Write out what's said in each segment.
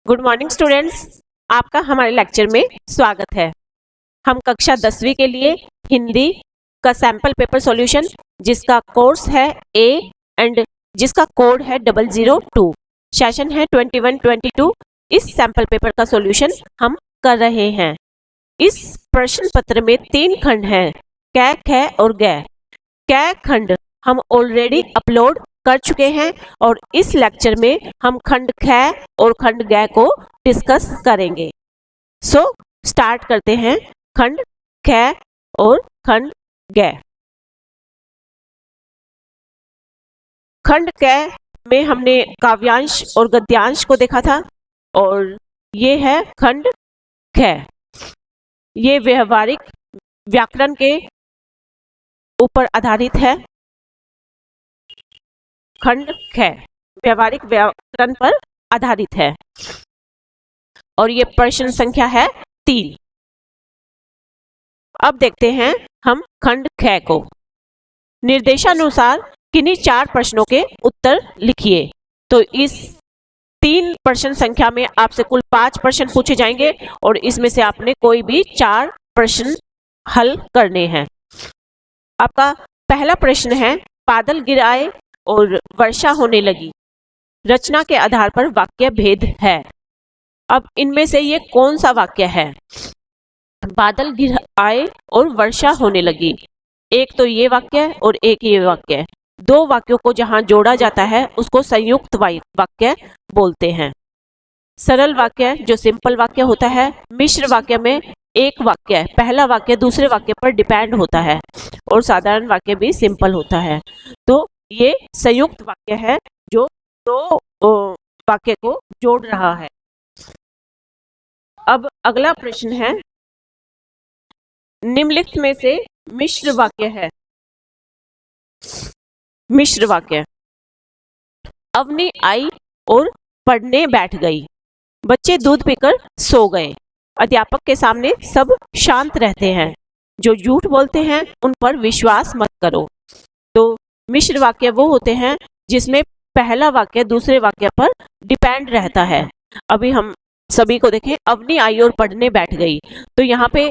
Good morning students, आपका हमारे lecture में स्वागत है। हम कक्षा 10वीं के लिए हिंदी का सैंपल पेपर सॉल्यूशन जिसका कोर्स है ए एंड जिसका कोड है 002, सेशन है 21-22, इस सैंपल पेपर का सॉल्यूशन हम कर रहे हैं। इस प्रश्न पत्र में 3 खंड हैं, कै, ख और गै। कै खंड हम ऑलरेडी अपलोड कर चुके हैं और इस लेक्चर में हम खंड ख और खंड ग को डिस्कस करेंगे। सो स्टार्ट करते हैं खंड ख और खंड ग। खंड क में हमने काव्यांश और गद्यांश को देखा था और ये है खंड ख। ये व्यवहारिक व्याकरण के ऊपर आधारित है। खंड ख व्यवहारिक व्याकरण पर आधारित है और ये प्रश्न संख्या है 3। अब देखते हैं हम खंड ख को। निर्देशानुसार किन्हीं 4 प्रश्नों के उत्तर लिखिए। तो इस 3 प्रश्न संख्या में आपसे कुल 5 प्रश्न पूछे जाएंगे और इसमें से आपने कोई भी 4 प्रश्न हल करने हैं। आपका पहला प्रश्न है, बादल गिराए और वर्षा होने लगी। रचना के आधार पर वाक्य भेद है। अब इनमें से ये कौन सा वाक्य है? बादल गिराए और वर्षा होने लगी, एक तो ये वाक्य और एक ये वाक्य। 2 वाक्यों को जहां जोड़ा जाता है उसको संयुक्त वाक्य बोलते हैं। सरल वाक्य जो सिंपल वाक्य होता है, मिश्र वाक्य में एक वाक्य पहला वाक्य दूसरे वाक्य पर डिपेंड होता है और साधारण वाक्य भी सिंपल होता है। तो ये संयुक्त वाक्य है जो 2 वाक्य को जोड़ रहा है। अब अगला प्रश्न है, निम्नलिखित में से मिश्र वाक्य है। मिश्र वाक्य, अवनी आई और पढ़ने बैठ गई। बच्चे दूध पीकर सो गए। अध्यापक के सामने सब शांत रहते हैं। जो झूठ बोलते हैं उन पर विश्वास मत करो। तो मिश्र वाक्य वो होते हैं जिसमें पहला वाक्य दूसरे वाक्य पर डिपेंड रहता है। अभी हम सभी को देखें, अवनी आई और पढ़ने बैठ गई। तो यहाँ पे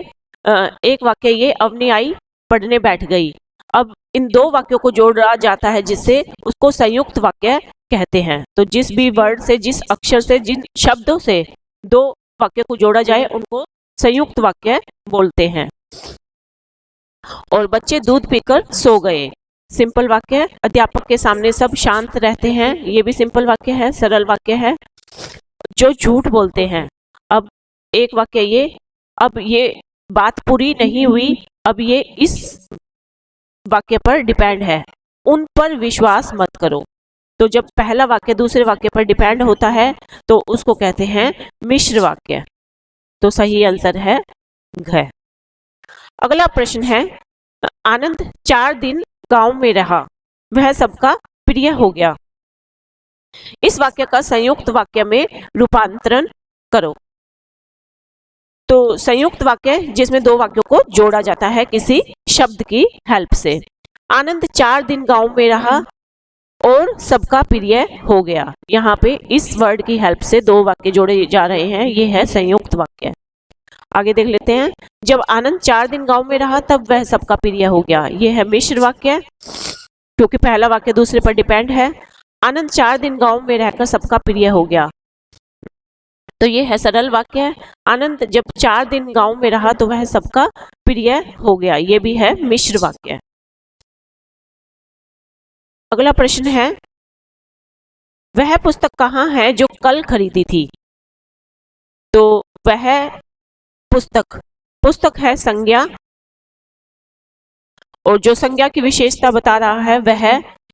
एक वाक्य ये, अवनी आई पढ़ने बैठ गई। अब इन 2 वाक्यों को जोड़ा जाता है जिससे उसको संयुक्त वाक्य कहते हैं। तो जिस भी वर्ड से, जिस अक्षर से, जिन शब्दों से 2 वाक्य को जोड़ा जाए उनको संयुक्त वाक्य बोलते हैं। और बच्चे दूध पीकर सो गए, सिंपल वाक्य। अध्यापक के सामने सब शांत रहते हैं, ये भी सिंपल वाक्य है, सरल वाक्य है। जो झूठ बोलते हैं, अब एक वाक्य ये, अब ये बात पूरी नहीं हुई, अब ये इस वाक्य पर डिपेंड है, उन पर विश्वास मत करो। तो जब पहला वाक्य दूसरे वाक्य पर डिपेंड होता है तो उसको कहते हैं मिश्र वाक्य। तो सही आंसर है घ। अगला प्रश्न है, आनंद 4 दिन गांव में रहा, वह सबका प्रिय हो गया। इस वाक्य का संयुक्त वाक्य में रूपांतरण करो। तो संयुक्त वाक्य जिसमें 2 वाक्यों को जोड़ा जाता है किसी शब्द की हेल्प से। आनंद 4 दिन गांव में रहा और सबका प्रिय हो गया। यहाँ पे इस वर्ड की हेल्प से 2 वाक्य जोड़े जा रहे हैं, ये है संयुक्त वाक्य। आगे देख लेते हैं, जब आनंद 4 दिन गांव में रहा तब वह सबका प्रिय हो गया। ये है मिश्र वाक्य क्योंकि पहला वाक्य दूसरे पर डिपेंड है। आनंद 4 दिन गांव में रहकर सबका प्रिय हो गया, तो ये है सरल वाक्य। आनंद जब 4 दिन गांव में रहा तो वह सबका प्रिय हो गया, ये भी है मिश्र वाक्य। अगला प्रश्न है, वह पुस्तक कहाँ है जो कल खरीदी थी। तो वह पुस्तक है संज्ञा और जो संज्ञा की विशेषता बता रहा है वह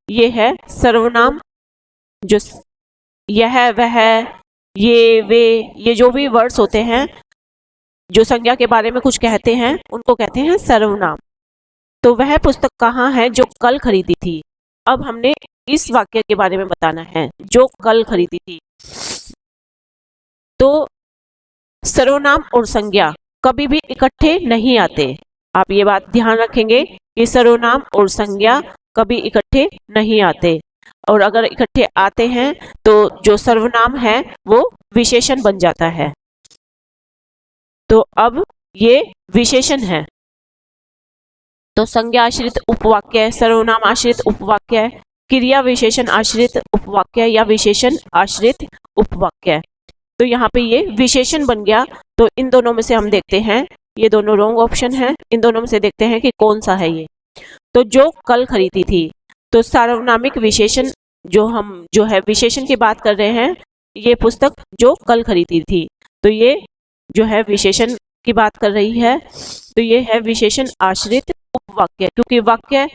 ये है सर्वनाम। जो यह, वह, ये, वे, ये जो भी वर्ड्स होते हैं जो संज्ञा के बारे में कुछ कहते हैं उनको कहते हैं सर्वनाम। तो वह पुस्तक कहाँ है जो कल खरीदी थी। अब हमने इस वाक्य के बारे में बताना है, जो कल खरीदी थी। तो सर्वनाम और संज्ञा कभी भी इकट्ठे नहीं आते। आप ये बात ध्यान रखेंगे कि सर्वनाम और संज्ञा कभी इकट्ठे नहीं आते। और अगर इकट्ठे आते हैं तो जो सर्वनाम है वो विशेषण बन जाता है। तो अब ये विशेषण है। तो संज्ञा आश्रित उपवाक्य, सर्वनाम आश्रित उपवाक्य, क्रिया विशेषण आश्रित उपवाक्य या विशेषण आश्रित उपवाक्य। तो यहाँ पे ये विशेषण बन गया। तो इन दोनों में से हम देखते हैं, ये दोनों रॉन्ग ऑप्शन है, इन दोनों में से देखते हैं कि कौन सा है ये। तो जो कल खरीदी थी, तो सार्वनामिक विशेषण जो है विशेषण की बात कर रहे हैं, ये पुस्तक जो कल खरीदी थी, तो ये जो है विशेषण की बात कर रही है। तो ये है विशेषण आश्रित उपवाक्य, क्योंकि वाक्य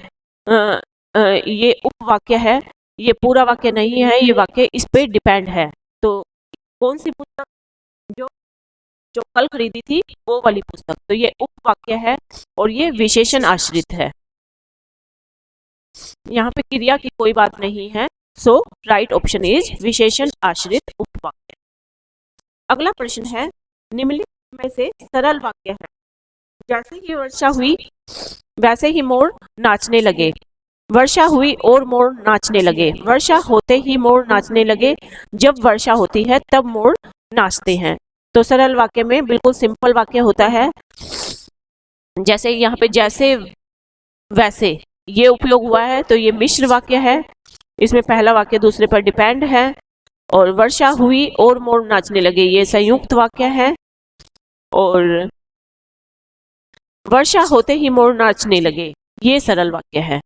ये उपवाक्य है, ये पूरा वाक्य नहीं है, ये वाक्य इस पे डिपेंड है। तो कौन सी पुस्तक जो जो कल खरीदी थी वो वाली पुस्तक, तो ये उपवाक्य है और ये विशेषण आश्रित है। यहाँ पे क्रिया की कोई बात नहीं है। सो राइट ऑप्शन इज विशेषण आश्रित उपवाक्य। अगला प्रश्न है, निम्नलिखित में से सरल वाक्य है। जैसे ही वर्षा हुई वैसे ही मोर नाचने लगे। वर्षा हुई और मोर नाचने लगे। वर्षा होते ही मोर नाचने लगे। जब वर्षा होती है तब मोर नाचते हैं। तो सरल वाक्य में बिल्कुल सिंपल वाक्य होता है। जैसे यहाँ पे जैसे वैसे ये उपयोग हुआ है, तो ये मिश्र वाक्य है। इसमें पहला वाक्य दूसरे पर डिपेंड है। और वर्षा हुई और मोर नाचने लगे, ये संयुक्त वाक्य है। और वर्षा होते ही मोर नाचने लगे, ये सरल वाक्य है।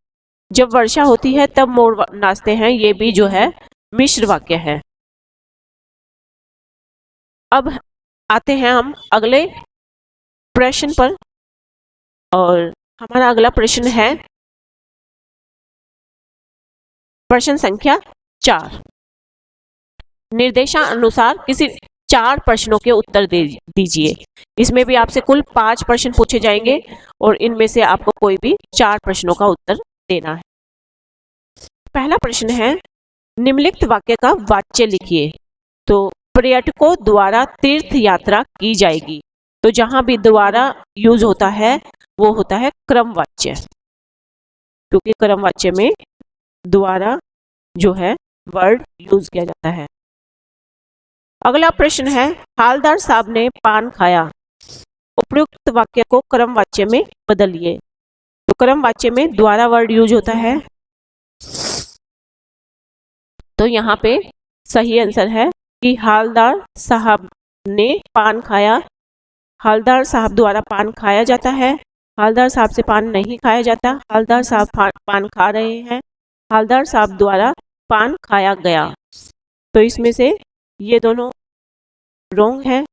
जब वर्षा होती है तब मोर नाचते हैं, ये भी जो है मिश्र वाक्य है। अब आते हैं हम अगले प्रश्न पर, और हमारा अगला प्रश्न है प्रश्न संख्या 4। निर्देशानुसार किसी 4 प्रश्नों के उत्तर दीजिए। इसमें भी आपसे कुल 5 प्रश्न पूछे जाएंगे और इनमें से आपको कोई भी 4 प्रश्नों का उत्तर देना है। पहला प्रश्न है, निम्नलिखित वाक्य का वाच्य लिखिए। तो पर्यटकों द्वारा तीर्थ यात्रा की जाएगी। तो जहां भी द्वारा यूज होता है वो होता है क्रमवाच्य, क्योंकि क्रमवाच्य में द्वारा जो है वर्ड यूज किया जाता है। अगला प्रश्न है, हालदार साहब ने पान खाया। उपयुक्त वाक्य को क्रमवाच्य में बदलिए। तो क्रमवाच्य में द्वारा वर्ड यूज होता है। तो यहाँ पे सही आंसर है कि हालदार साहब ने पान खाया। हालदार साहब द्वारा पान खाया जाता है। हालदार साहब से पान नहीं खाया जाता। हालदार साहब पान खा रहे हैं। हालदार साहब द्वारा पान खाया गया। तो इसमें से ये दोनों रॉन्ग है।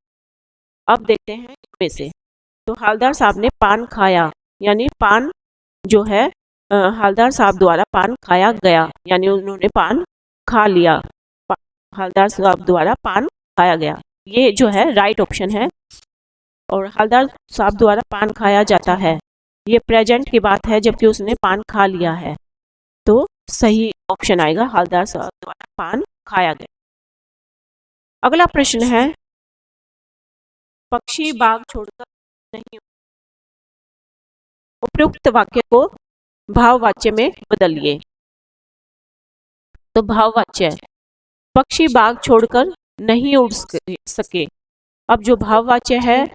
अब देखते हैं इनमें से। तो हालदार साहब ने पान खाया, यानी पान जो है हालदार साहब द्वारा पान खाया गया, यानी उन्होंने पान खा लिया। हालदार साहब द्वारा पान खाया गया, ये जो है राइट ऑप्शन है। और हालदार साहब द्वारा पान खाया जाता है, ये प्रेजेंट की बात है, जबकि उसने पान खा लिया है। तो सही ऑप्शन आएगा, हालदार साहब द्वारा पान खाया गया। अगला प्रश्न है, पक्षी बाग छोड़कर नहीं। उपयुक्त वाक्य को भाववाच्य में बदलिए। तो भाववाच्य, पक्षी बाग छोड़कर नहीं उड़ सके। अब जो भाववाच्य है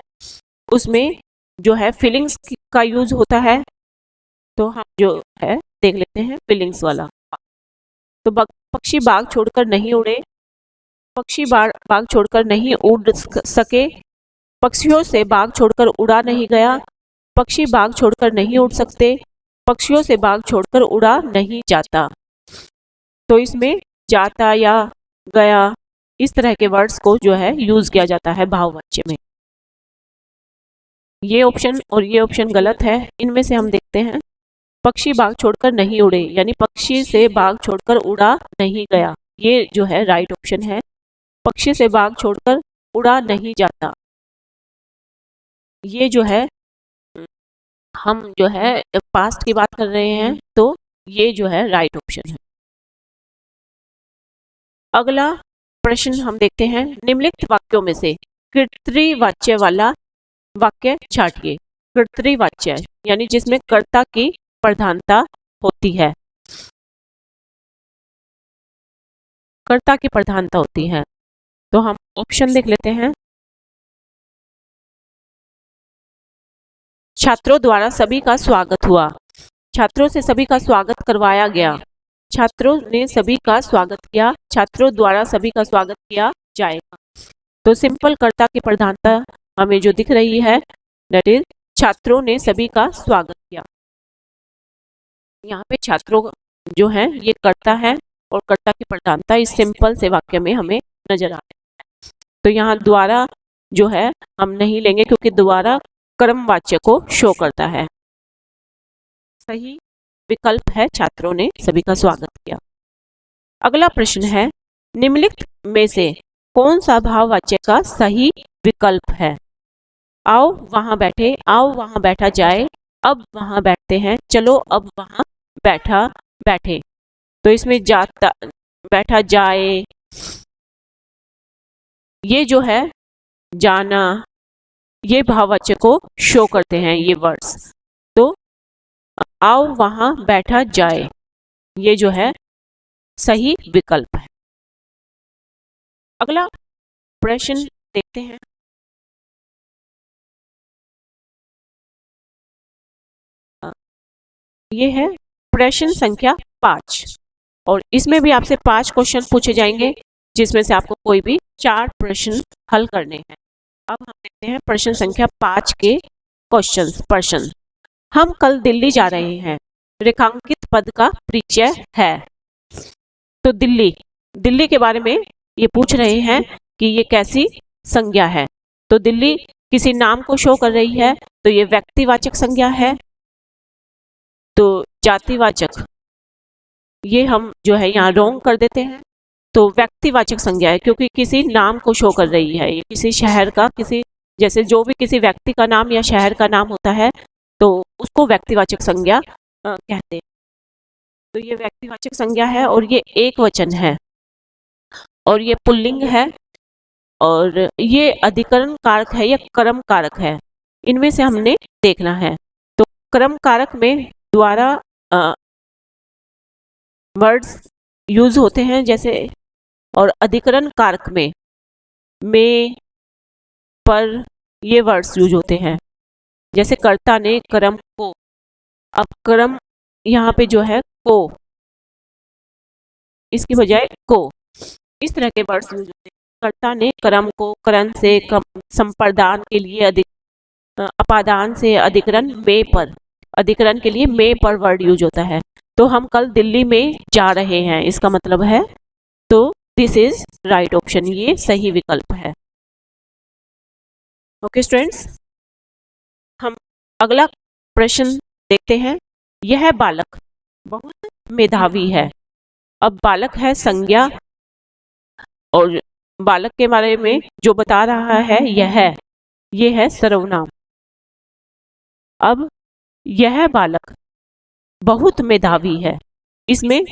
उसमें जो है फीलिंग्स का यूज होता है। तो हम जो है देख लेते हैं फीलिंग्स वाला। तो पक्षी बाग छोड़कर नहीं उड़े। पक्षी बाग छोड़कर नहीं उड़ सके। पक्षियों से बाग छोड़कर उड़ा नहीं गया। पक्षी बाग छोड़कर नहीं उड़ सकते। पक्षियों से बाग छोड़कर उड़ा नहीं जाता। तो इसमें जाता या गया, इस तरह के वर्ड्स को जो है यूज किया जाता है भाववाच्य में। ये ऑप्शन और ये ऑप्शन गलत है। इनमें से हम देखते हैं, पक्षी बाग छोड़कर नहीं उड़े, यानी पक्षी से बाग छोड़कर उड़ा नहीं गया, ये जो है राइट ऑप्शन है। पक्षी से बाग छोड़कर उड़ा नहीं जाता, ये जो है हम जो है पास्ट की बात कर रहे हैं, तो ये जो है राइट ऑप्शन है। अगला प्रश्न हम देखते हैं, निम्नलिखित वाक्यों में से कर्तृवाच्य वाला वाक्य छांटिए। कर्तृवाच्य यानी जिसमें कर्ता की प्रधानता होती है। कर्ता की प्रधानता होती है। तो हम ऑप्शन देख लेते हैं। छात्रों द्वारा सभी का स्वागत हुआ। छात्रों से सभी का स्वागत करवाया गया। छात्रों ने सभी का स्वागत किया। छात्रों द्वारा सभी का स्वागत किया जाएगा। तो सिंपल कर्ता की प्रधानता हमें जो दिख रही है दैट इज छात्रों ने सभी का स्वागत किया। यहाँ पे छात्रों जो है ये कर्ता है और कर्ता की प्रधानता इस सिंपल से वाक्य में हमें नजर आ रही है। तो यहाँ द्वारा जो है हम नहीं लेंगे क्योंकि द्वारा कर्मवाच्य को शो करता है। सही विकल्प है छात्रों ने सभी का स्वागत किया। अगला प्रश्न है निम्नलिखित में से कौन सा भाववाच्य का सही विकल्प है? आओ वहां बैठे, आओ वहां बैठा जाए, अब वहां बैठते हैं, चलो अब वहां बैठा बैठे। तो इसमें जाता बैठा जाए ये जो है जाना ये भाववाच्य को शो करते हैं ये वर्ड्स। तो आओ वहां बैठा जाए ये जो है सही विकल्प है। अगला प्रश्न देखते हैं। ये है प्रश्न संख्या 5 और इसमें भी आपसे 5 क्वेश्चन पूछे जाएंगे जिसमें से आपको कोई भी 4 प्रश्न हल करने हैं। अब हम देखते हैं प्रश्न संख्या 5 के क्वेश्चंस। प्रश्न हम कल दिल्ली जा रहे हैं। रेखांकित पद का परिचय है। तो दिल्ली के बारे में ये पूछ रहे हैं कि ये कैसी संज्ञा है। तो दिल्ली किसी नाम को शो कर रही है तो ये व्यक्तिवाचक संज्ञा है। तो जातिवाचक ये हम जो है यहाँ रोंग कर देते हैं। तो व्यक्तिवाचक संज्ञा है क्योंकि किसी नाम को शो कर रही है। ये किसी शहर का किसी जैसे जो भी किसी व्यक्ति का नाम या शहर का नाम होता है तो उसको व्यक्तिवाचक संज्ञा कहते हैं। तो ये व्यक्तिवाचक संज्ञा है और ये एक वचन है और ये पुल्लिंग है और ये अधिकरण कारक है या कर्म कारक है। इनमें से हमने देखना है। तो कर्म कारक में द्वारा वर्ड्स यूज होते हैं जैसे और अधिकरण कारक में पर ये वर्ड्स यूज होते हैं जैसे कर्ता ने कर्म को। अब कर्म यहाँ पे जो है को इसकी बजाय को इस तरह के वर्ड्स यूज होते हैं। कर्ता ने कर्म को करण से संप्रदान के लिए अपादान से अधिकरण में पर अधिकरण के लिए में पर वर्ड यूज होता है। तो हम कल दिल्ली में जा रहे हैं इसका मतलब है तो दिस इज राइट ऑप्शन ये सही विकल्प है। ओके स्टूडेंट्स हम अगला प्रश्न देखते हैं। यह बालक बहुत मेधावी है। अब बालक है संज्ञा और बालक के बारे में जो बता रहा है ये है सर्वनाम। अब यह बालक बहुत मेधावी है इसमें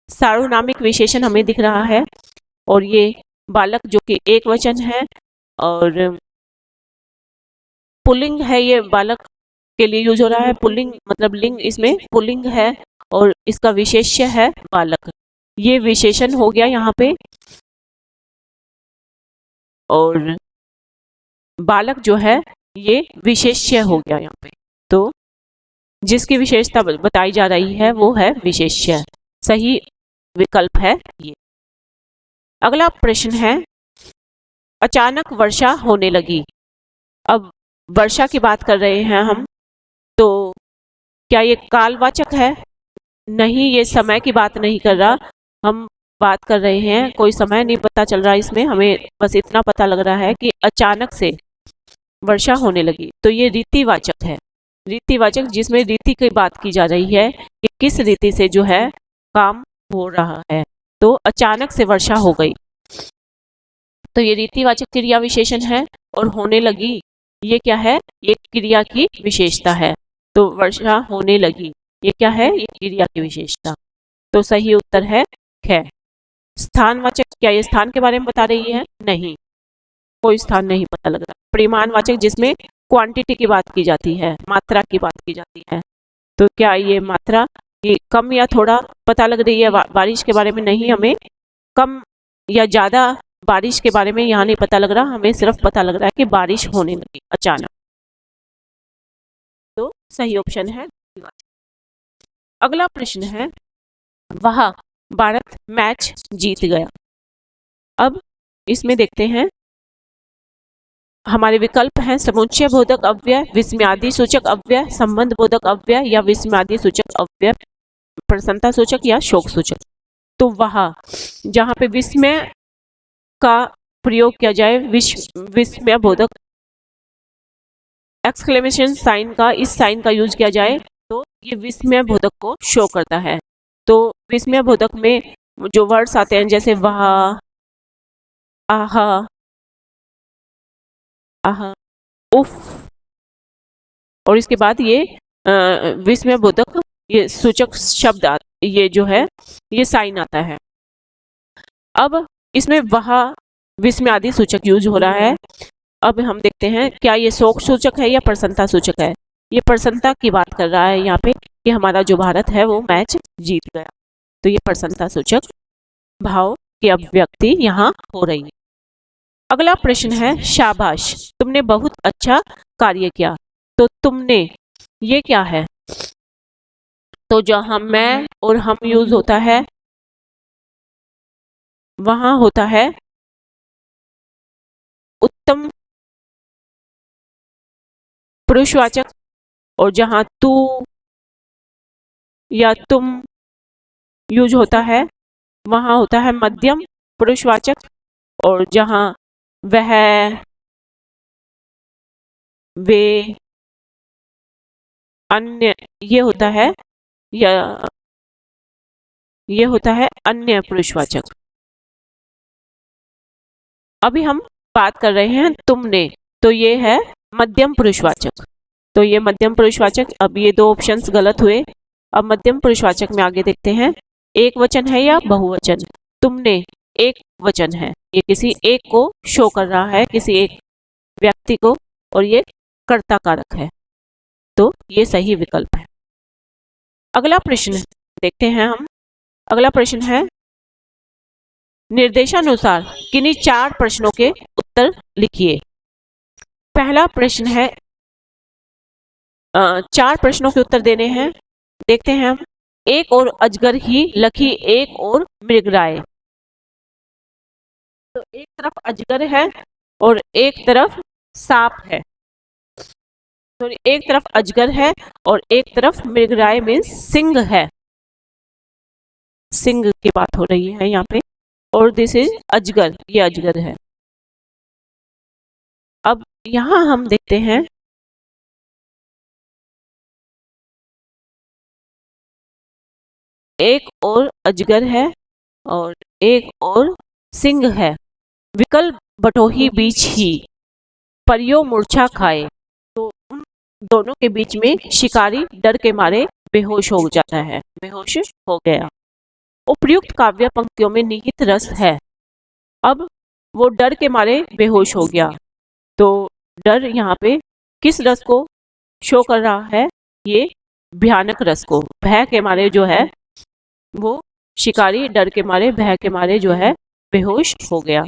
सार्वनामिक विशेषण हमें दिख रहा है और ये बालक जो कि एक वचन है और पुल्लिंग है। ये बालक के लिए यूज हो रहा है। पुल्लिंग मतलब लिंग इसमें पुल्लिंग है और इसका विशेष्य है बालक। ये विशेषण हो गया यहाँ पे और बालक जो है ये विशेष्य हो गया यहाँ पे। तो जिसकी विशेषता बताई जा रही है वो है विशेष्य। सही विकल्प है ये। अगला प्रश्न है अचानक वर्षा होने लगी। अब वर्षा की बात कर रहे हैं हम तो क्या ये कालवाचक है? नहीं, ये समय की बात नहीं कर रहा। हम बात कर रहे हैं कोई समय नहीं पता चल रहा इसमें, हमें बस इतना पता लग रहा है कि अचानक से वर्षा होने लगी। तो ये रीतिवाचक है। रीतिवाचक जिसमें रीति की बात की जा रही है कि किस रीति से जो है काम हो रहा है। तो अचानक से वर्षा हो गई तो ये रीतिवाचक क्रिया विशेषण है और होने लगी ये क्या है? ये क्रिया की विशेषता है। तो वर्षा होने लगी ये क्या है? ये क्रिया की विशेषता। तो सही उत्तर है ख। स्थानवाचक क्या ये स्थान के बारे में बता रही है? नहीं, कोई स्थान नहीं पता लग रहा। परिमाणवाचक जिसमें क्वांटिटी की बात की जाती है, मात्रा की बात की जाती है। तो क्या ये मात्रा ये कम या थोड़ा पता लग रही है? बारिश के बारे में नहीं हमें कम या ज़्यादा बारिश के बारे में यहाँ नहीं पता लग रहा, हमें सिर्फ पता लग रहा है कि बारिश होने लगी अचानक। तो सही ऑप्शन है। अगला प्रश्न है, वह भारत मैच जीत गया। अब इसमें देखते हैं, हमारे विकल्प हैं समुच्चय बोधक अव्यय, विस्मयादि सूचक अव्यय, संबंध बोधक अव्यय या विस्मयादि सूचक अव्यय, प्रसन्नता सूचक या शोक सूचक। तो वह, जहाँ पे विस्मय का प्रयोग किया जाए, विस्मय बोधक एक्सक्लेमेशन साइन का, इस साइन का यूज किया जाए तो ये विस्मय बोधक को शो करता है। तो विस्मय बोधक में जो वर्ड्स आते हैं जैसे वह, आहा, आहा, उफ, और इसके बाद ये विस्मय बोधक ये सूचक शब्द ये जो है ये साइन आता है। अब इसमें वह विस्मयादि सूचक यूज हो रहा है। अब हम देखते हैं क्या ये शोक सूचक है या प्रसन्नता सूचक है। ये प्रसन्नता की बात कर रहा है यहाँ पे कि हमारा जो भारत है वो मैच जीत गया, तो ये प्रसन्नता सूचक भाव की अभिव्यक्ति यहाँ हो रही है। अगला प्रश्न है, शाबाश तुमने बहुत अच्छा कार्य किया। तो तुमने ये क्या है? तो जहां मैं और हम यूज होता है वहां होता है उत्तम पुरुषवाचक, और जहां तू या तुम यूज होता है वहां होता है मध्यम पुरुषवाचक, और जहां वह, वे, अन्य ये होता है या ये होता है अन्य पुरुषवाचक। अभी हम बात कर रहे हैं तुमने, तो ये है मध्यम पुरुषवाचक। तो ये मध्यम पुरुषवाचक, अब ये दो ऑप्शंस गलत हुए। अब मध्यम पुरुषवाचक में आगे देखते हैं, एक वचन है या बहुवचन। तुमने एक वचन है, ये किसी एक को शो कर रहा है, किसी एक व्यक्ति को, और ये कर्ता कारक है, तो ये सही विकल्प है। अगला प्रश्न देखते हैं हम। अगला प्रश्न है, निर्देशानुसार किन्हीं 4 प्रश्नों के उत्तर लिखिए। पहला प्रश्न है, 4 प्रश्नों के उत्तर देने हैं, देखते हैं हम। एक और अजगर ही लखी एक और मृगराय। तो एक तरफ अजगर है और एक तरफ सांप है। तो एक तरफ अजगर है और एक तरफ मृगराय में सिंह है, सिंह की बात हो रही है यहाँ पे, और दिस इज अजगर, ये अजगर है। अब यहां हम देखते हैं, एक और अजगर है और एक और सिंह है। विकल्प बटोही बीच ही परियो मूर्छा खाए। तो उन दोनों के बीच में शिकारी डर के मारे बेहोश हो जाता है, बेहोश हो गया। उपयुक्त काव्य पंक्तियों में निहित रस है। अब वो डर के मारे बेहोश हो गया, तो डर यहाँ पे किस रस को शो कर रहा है? ये भयानक रस को। भय के मारे जो है वो शिकारी डर के मारे, भय के मारे जो है बेहोश हो गया,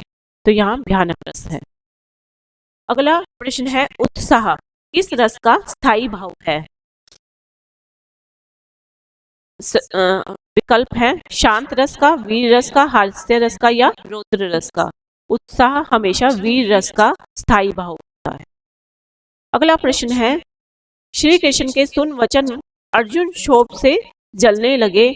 तो यहाँ भयानक रस है। अगला प्रश्न है, उत्साह किस रस का स्थायी भाव है? विकल्प है शांत रस का, वीर रस का, हास्य रस का या रौद्र रस का। उत्साह हमेशा वीर रस का स्थायी भाव होता है। अगला प्रश्न है, श्री कृष्ण के सुन वचन अर्जुन क्षोभ से जलने लगे,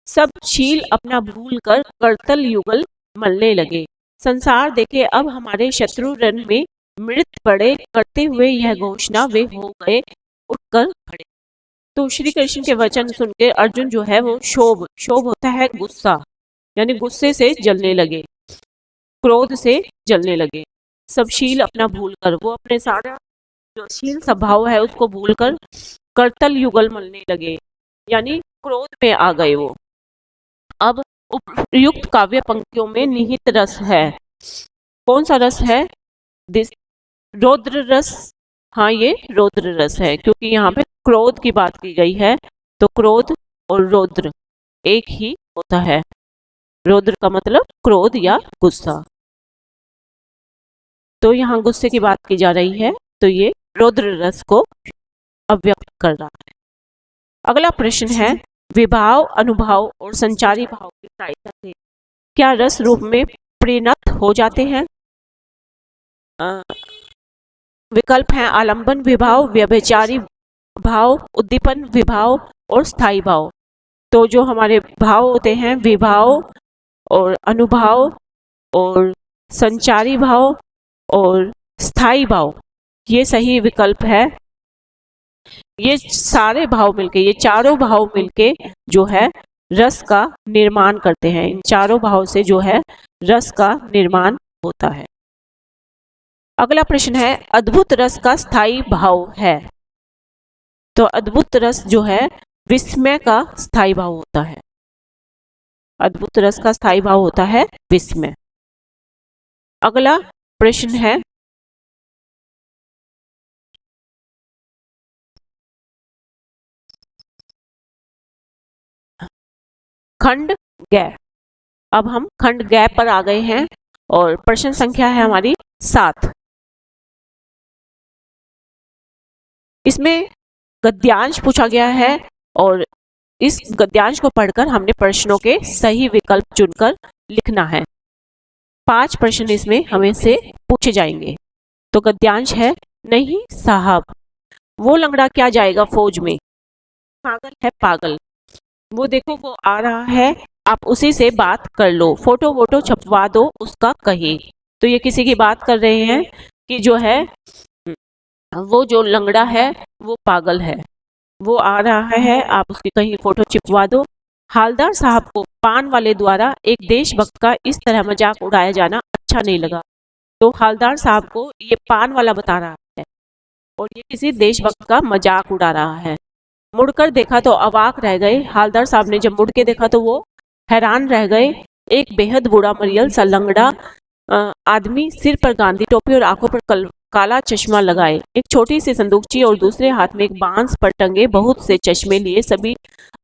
सब शील अपना भूल कर करतल युगल मलने लगे। संसार देखे अब हमारे शत्रु रण में मृत पड़े, करते हुए यह घोषणा वे हो गए उठकर खड़े। तो श्री कृष्ण के वचन सुन के अर्जुन जो है वो क्षोभ, क्षोभ होता है गुस्सा, यानी गुस्से से जलने लगे, क्रोध से जलने लगे। सब शील अपना भूल कर, वो अपने सारा जो शील स्वभाव है उसको भूलकर करतल युगल मलने लगे, यानी क्रोध में आ गए वो। अब उपयुक्त काव्य पंक्तियों में निहित रस है। कौन सा रस है? रौद्र रस। हाँ, ये रौद्र रस है, क्योंकि यहाँ पे क्रोध की बात की गई है, तो क्रोध और रौद्र एक ही होता है। रौद्र का मतलब क्रोध या गुस्सा। तो यहाँ गुस्से की बात की जा रही है, तो ये रौद्र रस को अव्यक्त कर रहा है। अगला प्रश्न है, विभाव, अनुभव और संचारी भाव की सहायता से क्या रस रूप में परिणत हो जाते हैं? विकल्प हैं आलंबन विभाव, व्यभिचारी भाव, उद्दीपन विभाव और स्थायी भाव। तो जो हमारे भाव होते हैं, विभाव और अनुभव और संचारी भाव और स्थायी भाव, ये सही विकल्प है। ये सारे भाव मिलके, ये चारों भाव मिलके जो है रस का निर्माण करते हैं। इन चारों भाव से जो है रस का निर्माण होता है। अगला प्रश्न है, अद्भुत रस का स्थायी भाव है। तो अद्भुत रस जो है विस्मय का स्थायी भाव होता है। अद्भुत रस का स्थायी भाव होता है विस्मय। अगला प्रश्न है, खंड ग। अब हम खंड ग पर आ गए हैं और प्रश्न संख्या है हमारी 7। इसमें गद्यांश पूछा गया है और इस गद्यांश को पढ़कर हमने प्रश्नों के सही विकल्प चुनकर लिखना है। 5 प्रश्न इसमें हमें से पूछे जाएंगे। तो गद्यांश है, नहीं साहब वो लंगड़ा क्या जाएगा फौज में, पागल है पागल, वो देखो वो आ रहा है, आप उसी से बात कर लो, फोटो वोटो छपवा दो उसका कहे। तो ये किसी की बात कर रहे हैं कि जो है वो जो लंगड़ा है वो पागल है, वो आ रहा है, आप उसकी कहीं फोटो चिपवा दो। हालदार साहब को पान वाले द्वारा एक देशभक्त का इस तरह मजाक उड़ाया जाना अच्छा नहीं लगा। तो हालदार साहब को ये पान वाला बता रहा है और ये किसी देशभक्त का मजाक उड़ा रहा है। मुड़कर देखा तो अवाक रह गए। हालदार साहब ने जब मुड़ के देखा तो वो हैरान रह गए। एक बेहद बूढ़ा मरियल सा लंगड़ा आदमी, सिर पर गांधी टोपी और आंखों पर काला चश्मा लगाए, एक छोटी सी संदूकची और दूसरे हाथ में एक बांस पर टंगे बहुत से चश्मे लिए सभी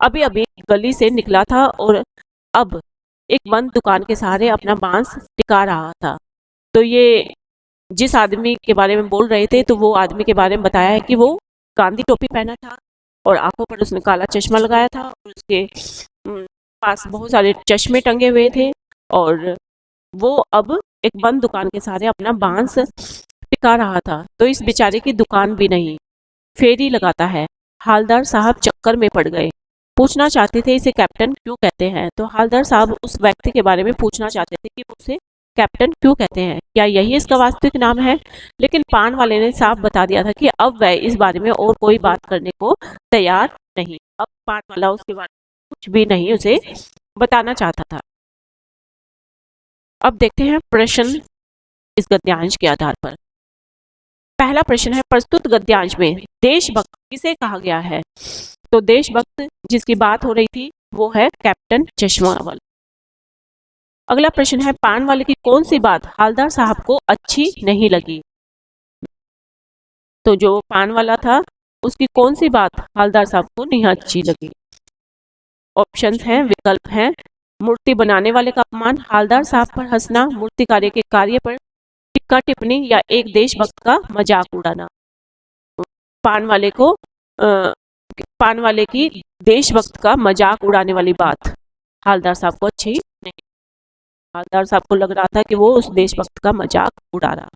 अभी अभी गली से निकला था और अब एक बंद दुकान के सहारे अपना बांस टिका रहा था। तो ये जिस आदमी के बारे में बोल रहे थे, तो वो आदमी के बारे में बताया है कि वो गांधी टोपी पहना था और आंखों पर उसने काला चश्मा लगाया था और उसके पास बहुत सारे चश्मे टंगे हुए थे और वो अब एक बंद दुकान के सहारे अपना बांस टिका रहा था। तो इस बेचारे की दुकान भी नहीं, फेरी लगाता है। हालदार साहब चक्कर में पड़ गए, पूछना चाहते थे इसे कैप्टन क्यों कहते हैं। तो हालदार साहब उस व्यक्ति के बारे में पूछना चाहते थे कि उसे कैप्टन क्यों कहते हैं, क्या यही इसका वास्तविक नाम है। लेकिन पान वाले ने साफ बता दिया था कि अब वह इस बारे में और कोई बात करने को तैयार नहीं। अब पान वाला उसके बारे में कुछ भी नहीं उसे बताना चाहता था। अब देखते हैं प्रश्न इस गद्यांश के आधार पर। पहला प्रश्न है, प्रस्तुत गद्यांश में देशभक्त किसे कहा गया है। तो देशभक्त जिसकी बात हो रही थी वो है कैप्टन चश्मावाल। अगला प्रश्न है, पान वाले की कौन सी बात हालदार साहब को अच्छी नहीं लगी। तो जो पान वाला था उसकी कौन सी बात हालदार साहब को नहीं अच्छी लगी। ऑप्शंस हैं, विकल्प हैं, मूर्ति बनाने वाले का अपमान, हालदार साहब पर हंसना, मूर्तिकार के कार्य पर टिक्का टिप्पणी या एक देशभक्त का मजाक उड़ाना। पान वाले की देशभक्त का मजाक उड़ाने वाली बात हालदार साहब को अच्छी नहीं। हालदार साहब को लग रहा था कि वो उस देशभक्त का मजाक उड़ा रहा।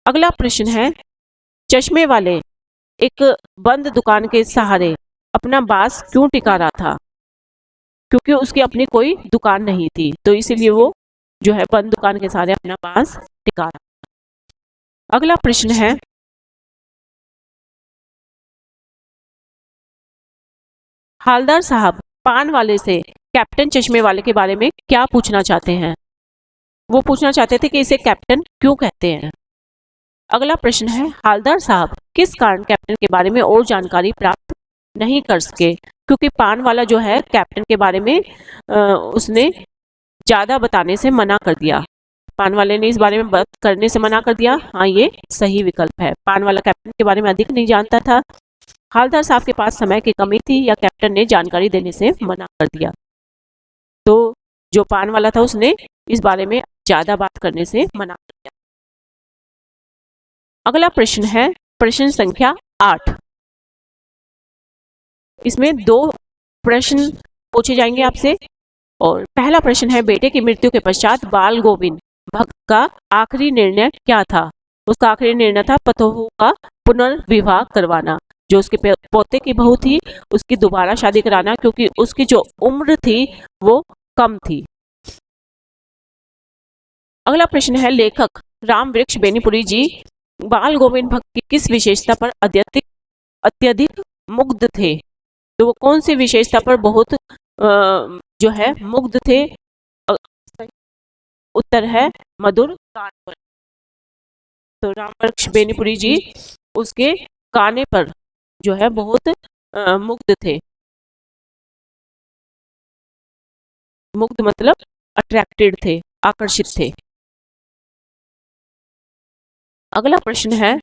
अगला प्रश्न है, चश्मे वाले एक बंद दुकान के सहारे अपना बांस क्यों टिका रहा था। क्योंकि उसकी अपनी कोई दुकान नहीं थी, तो इसीलिए वो जो है बंद दुकान के सहारे अपना बांस टिका रहा था। अगला प्रश्न है, हालदार साहब पान वाले से कैप्टन चश्मे वाले के बारे में क्या पूछना चाहते हैं। वो पूछना चाहते थे कि इसे कैप्टन क्यों कहते हैं। अगला प्रश्न है, हालदार साहब किस कारण कैप्टन के बारे में और जानकारी प्राप्त नहीं कर सके। क्योंकि पान वाला जो है कैप्टन के बारे में उसने ज्यादा बताने से मना कर दिया। पान वाले ने इस बारे में बात करने से मना कर दिया। हाँ, ये सही विकल्प है। पान वाला कैप्टन के बारे में अधिक नहीं जानता था, हालदार साहब के पास समय की कमी थी या कैप्टन ने जानकारी देने से मना कर दिया। तो जो पान वाला था उसने इस बारे में ज्यादा बात करने से मना किया। अगला प्रश्न है प्रश्न संख्या 8। इसमें 2 प्रश्न पूछे जाएंगे आपसे। और पहला प्रश्न है, बेटे की मृत्यु के पश्चात बाल गोविंद भक्त का आखिरी निर्णय क्या था? उसका आखिरी निर्णय था पतोहू का पुनर्विवाह करवाना। जो उसके पोते की बहू थी उसकी दोबारा शादी कराना, क्योंकि उसकी जो उम्र थी वो कम थी। अगला प्रश्न है, लेखक राम वृक्ष बेनीपुरी जी बाल गोविंद भक्त की किस विशेषता पर अत्यधिक मुग्ध थे? तो वो कौन सी विशेषता पर बहुत जो है मुग्ध थे? उत्तर है मधुर गान पर। तो राम वृक्ष बेनीपुरी जी उसके गाने पर जो है बहुत मुग्ध थे। मुग्ध मतलब अट्रैक्टेड थे, आकर्षित थे। अगला प्रश्न है,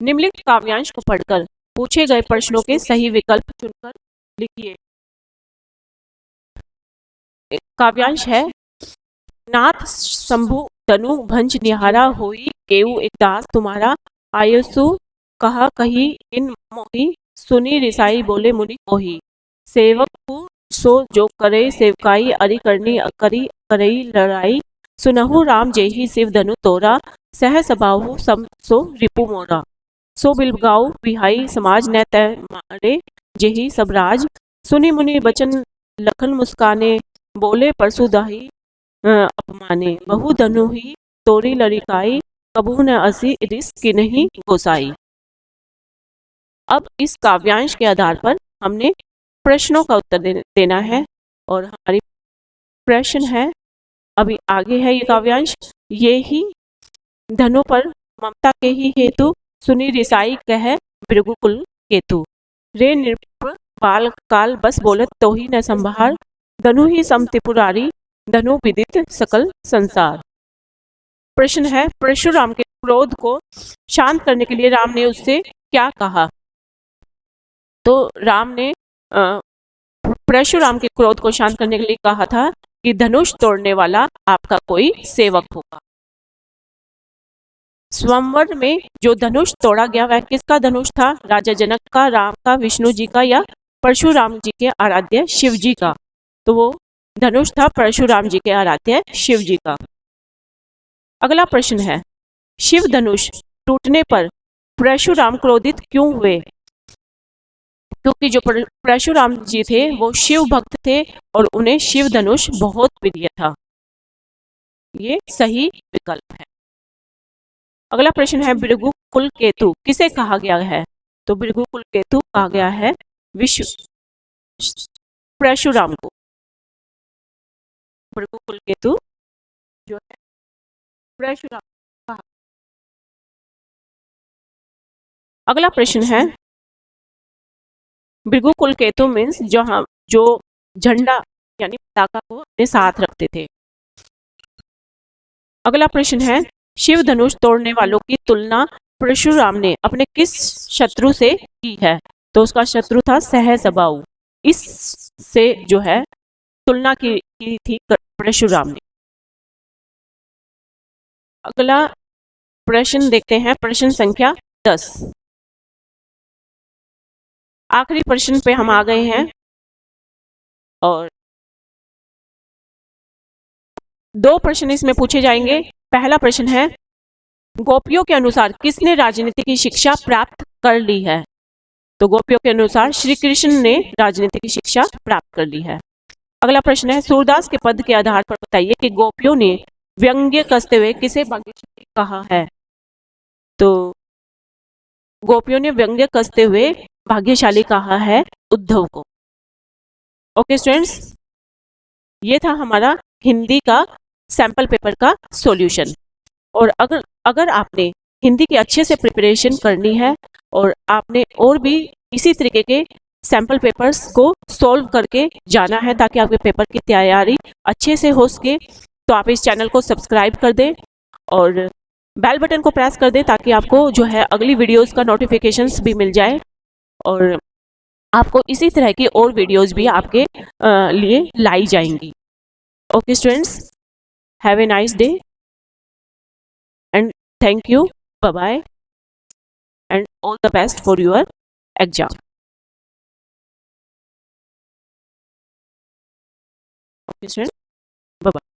निम्नलिखित काव्यांश को पढ़कर पूछे गए प्रश्नों के सही विकल्प चुनकर लिखिए। काव्यांश है, नाथ शंभु तनु भंज निहारा होई केऊ एक दास तुम्हारा आयुसु कहा कही इन मोही सुनी रिसाई बोले मुनि मोही सेवक को सो जो करे सेवकाई अरि करनी करी करई लड़ाई सुनहु राम जेहि शिव धनु तोरा सह सबाहु सम सो रिपु मोरा सो बिलगाऊ बिहाई समाज न तय मारे जेहि सबराज सुनि मुनि बचन लखन मुस्काने बोले परसुदाही अपमाने बहु धनु ही तोरी लड़िकाई कबू न असी रिस की नहीं गोसाई। अब इस काव्यांश के आधार पर हमने प्रश्नों का उत्तर देना है। और हमारी प्रश्न है, अभी आगे है ये काव्यांश, ये ही धनु पर ममता के ही हेतु सुनी रिसाई कह भृगुकुल केतु रे नृप बाल काल बस बोलत तो ही न संभार धनु ही समतिपुरारी धनु विदित सकल संसार। प्रश्न है, परशुराम के क्रोध को शांत करने के लिए राम ने उससे क्या कहा? तो राम ने परशुराम के क्रोध को शांत करने के लिए कहा था कि धनुष तोड़ने वाला आपका कोई सेवक होगा। स्वयंवर में जो धनुष तोड़ा गया वह किसका धनुष था? राजा जनक का, राम का, विष्णु जी का या परशुराम जी के आराध्य शिव जी का? तो वो धनुष था परशुराम जी के आराध्य शिव जी का। अगला प्रश्न है, शिव धनुष टूटने पर परशुराम क्रोधित क्यों हुए? क्योंकि जो परशुराम जी थे वो शिव भक्त थे और उन्हें शिव धनुष बहुत प्रिय था। ये सही विकल्प है। अगला प्रश्न है, भृगुकुल केतु किसे कहा गया है? तो भृगुकुल केतु कहा गया है परशुराम को। भृगुकुल केतु जो है परशुराम कहा। अगला प्रश्न है, भृगुकुल केतु मीन्स जो झंडा यानी पताका को अपने साथ रखते थे। अगला प्रश्न है, शिव धनुष तोड़ने वालों की तुलना परशुराम ने अपने किस शत्रु से की है? तो उसका शत्रु था सहसबाहु। इससे जो है तुलना की थी परशुराम ने। अगला प्रश्न देखते हैं, प्रश्न संख्या 10। आखिरी प्रश्न पे हम आ गए हैं और 2 प्रश्न इसमें पूछे जाएंगे। पहला प्रश्न है, गोपियों के अनुसार किसने राजनीति की शिक्षा प्राप्त कर ली है? तो गोपियों के अनुसार श्री कृष्ण ने राजनीति की शिक्षा प्राप्त कर ली है। अगला प्रश्न है, सूरदास के पद के आधार पर बताइए कि गोपियों ने व्यंग्य कसते हुए किसे भाग्यशाली कहा है? तो गोपियों ने व्यंग्य कसते हुए भाग्यशाली कहा है उद्धव को। ओके स्टूडेंट्स, ये था हमारा हिंदी का सैंपल पेपर का सॉल्यूशन। और अगर आपने हिंदी की अच्छे से प्रिपरेशन करनी है और आपने और भी इसी तरीके के सैंपल पेपर्स को सॉल्व करके जाना है ताकि आपके पेपर की तैयारी अच्छे से हो सके, तो आप इस चैनल को सब्सक्राइब कर दें और बेल बटन को प्रेस कर दें ताकि आपको जो है अगली वीडियोस का नोटिफिकेशंस भी मिल जाए। और आपको इसी तरह की और वीडियोस भी आपके लिए लाई जाएंगी। Okay students, have a nice day and thank you, bye bye and all the best for your exam. Okay students, bye bye.